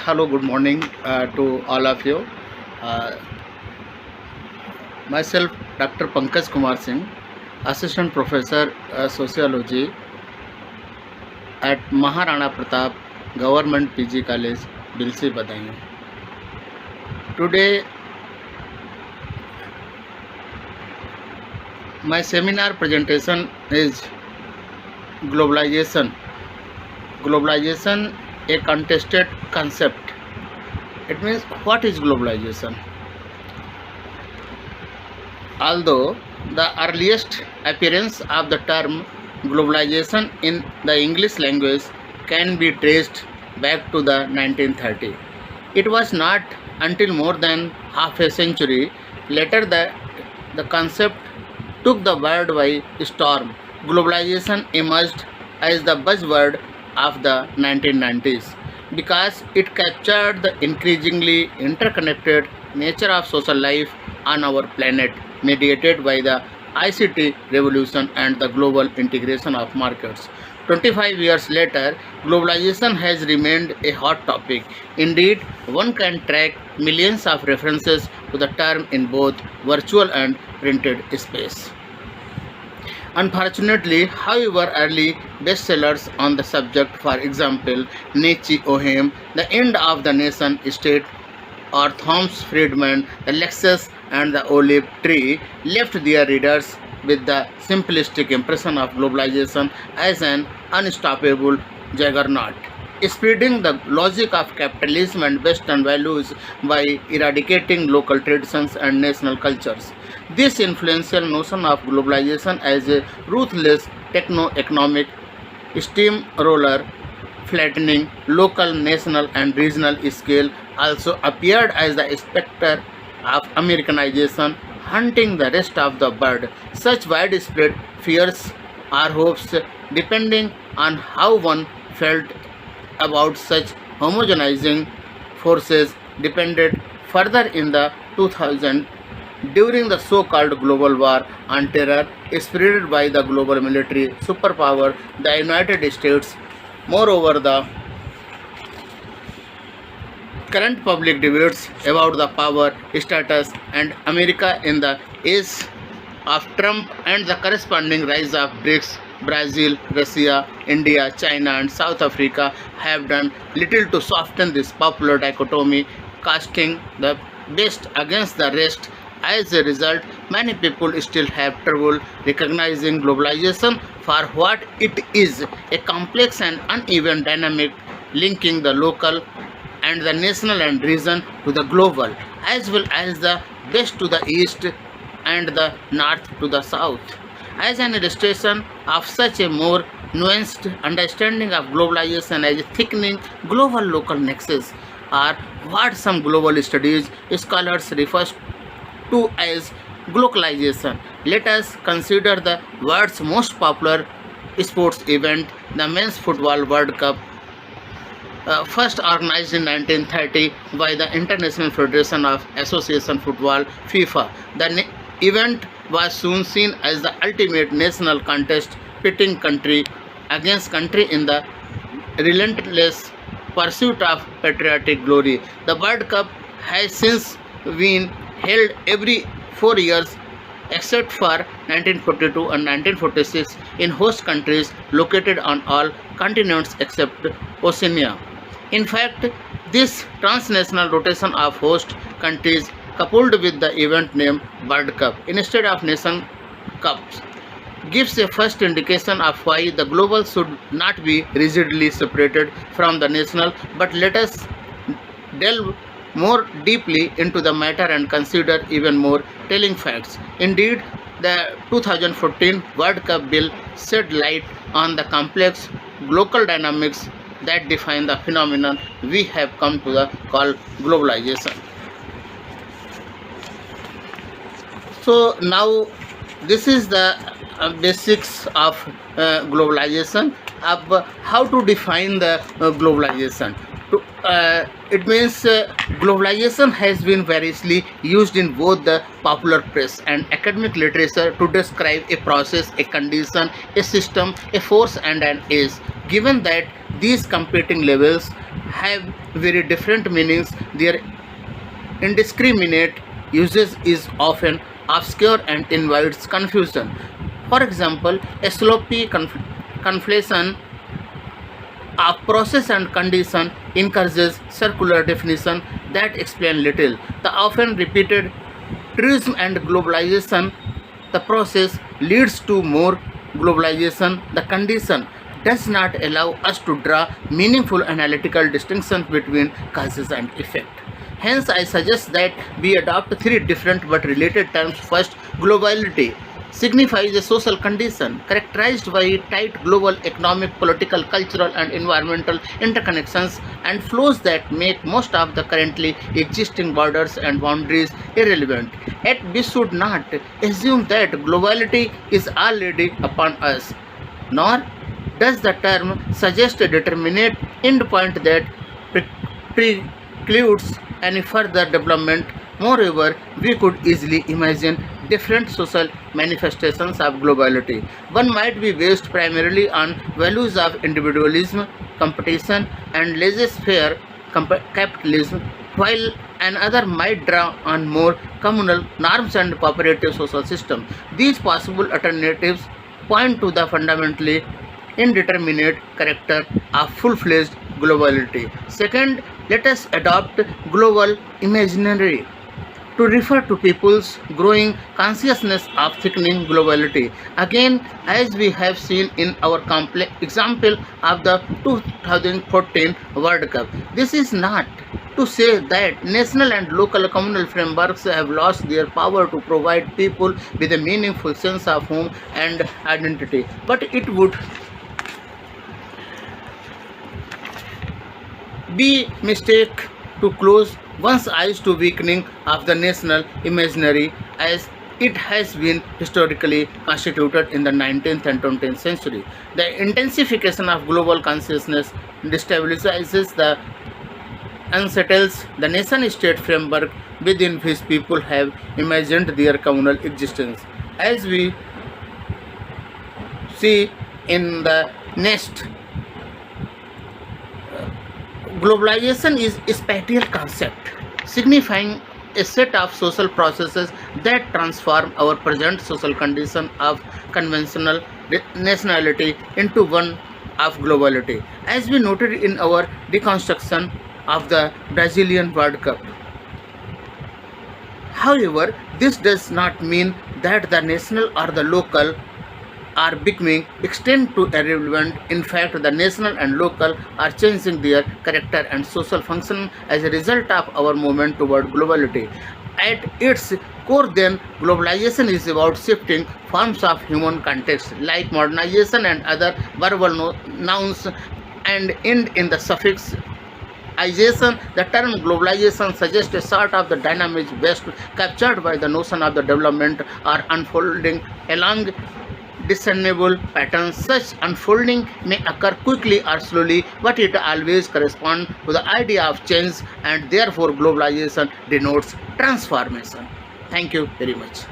Hello, good morning to all of you. Uh, Myself, Dr. Pankaj Kumar Singh, Assistant Professor Sociology at Maharana Pratap Government PG College, Bilsi Badai. Today, my seminar presentation is Globalization. Globalization, a contested concept. It means, what is globalization? Although the earliest appearance of the term globalization in the English language can be traced back to the 1930s, it was not until more than half a century later that the concept took the world by storm. Globalization emerged as the buzzword of the 1990s because it captured the increasingly interconnected nature of social life on our planet, mediated by the ICT revolution and the global integration of markets. 25 years later, globalization has remained a hot topic. Indeed, one can track millions of references to the term in both virtual and printed space. Unfortunately, however, early bestsellers on the subject, for example, Nietzsche Ohem, The End of the Nation State, or Thomas Friedman, The Lexus and the Olive Tree, left their readers with the simplistic impression of globalization as an unstoppable juggernaut, spreading the logic of capitalism and Western values by eradicating local traditions and national cultures. This influential notion of globalization as a ruthless techno-economic steamroller flattening local, national, and regional scale also appeared as the specter of Americanization hunting the rest of the world. Such widespread fears or hopes, depending on how one felt about such homogenizing forces, depended further in the 2000 during the so-called global war on terror spread by the global military superpower, the United States. Moreover, the current public debates about the power, status, and America in the age of Trump and the corresponding rise of BRICS, Brazil, Russia, India, China, and South Africa have done little to soften this popular dichotomy, casting the best against the rest. As a result, many people still have trouble recognizing globalization for what it is, a complex and uneven dynamic linking the local and the national and region to the global, as well as the west to the east and the north to the south. As an illustration of such a more nuanced understanding of globalization as a thickening global local nexus, or what some global studies scholars refer to as globalization. Let us consider the world's most popular sports event, the Men's Football World Cup, first organized in 1930 by the International Federation of Association Football (FIFA). The event was soon seen as the ultimate national contest, pitting country against country in the relentless pursuit of patriotic glory. The World Cup has since been held every 4 years except for 1942 and 1946 in host countries located on all continents except Oceania. In fact, this transnational rotation of host countries, coupled with the event name World Cup instead of Nation Cups, gives a first indication of why the global should not be rigidly separated from the national. But let us delve more deeply into the matter and consider even more telling facts. Indeed, the 2014 World Cup bill shed light on the complex local dynamics that define the phenomenon we have come to call globalization. So now this is the basics of globalization, of how to define the globalization. It means globalization has been variously used in both the popular press and academic literature to describe a process, a condition, a system, a force, and an age. Given that these competing levels have very different meanings. Their indiscriminate usage is often obscure and invites confusion. For example, a sloppy conflation of process and condition encourages circular definition that explain little. The often repeated tourism and globalization, the process leads to more globalization. The condition does not allow us to draw meaningful analytical distinctions between causes and effect. Hence, I suggest that we adopt three different but related terms. First, globality signifies a social condition characterized by tight global economic, political, cultural, and environmental interconnections and flows that make most of the currently existing borders and boundaries irrelevant. Yet, we should not assume that globality is already upon us, nor does the term suggest a determinate endpoint that precludes any further development. Moreover, we could easily imagine different social manifestations of globality. One might be based primarily on values of individualism, competition, and laissez-faire capitalism, while another might draw on more communal norms and cooperative social systems. These possible alternatives point to the fundamentally indeterminate character of full-fledged globality. Second, let us adopt global imaginary to refer to people's growing consciousness of thickening globality. Again, as we have seen in our complex example of the 2014 World Cup, this is not to say that national and local communal frameworks have lost their power to provide people with a meaningful sense of home and identity, but it would be mistake to close one's eyes to weakening of the national imaginary as it has been historically constituted in the 19th and 20th century. The intensification of global consciousness destabilizes the unsettles the nation-state framework within which people have imagined their communal existence. As we see in the next, globalization is a spatial concept signifying a set of social processes that transform our present social condition of conventional nationality into one of globality. As we noted in our deconstruction of the Brazilian World Cup. However, this does not mean that the national or the local are becoming extinct to irrelevant. In fact, the national and local are changing their character and social function as a result of our movement toward globality. At its core, then, globalization is about shifting forms of human context, like modernization and other verbal nouns, and end in the suffix ization. The term globalization suggests a sort of the dynamics best captured by the notion of the development or unfolding along discernible patterns. Such unfolding may occur quickly or slowly, but it always corresponds to the idea of change, and therefore globalization denotes transformation. Thank you very much.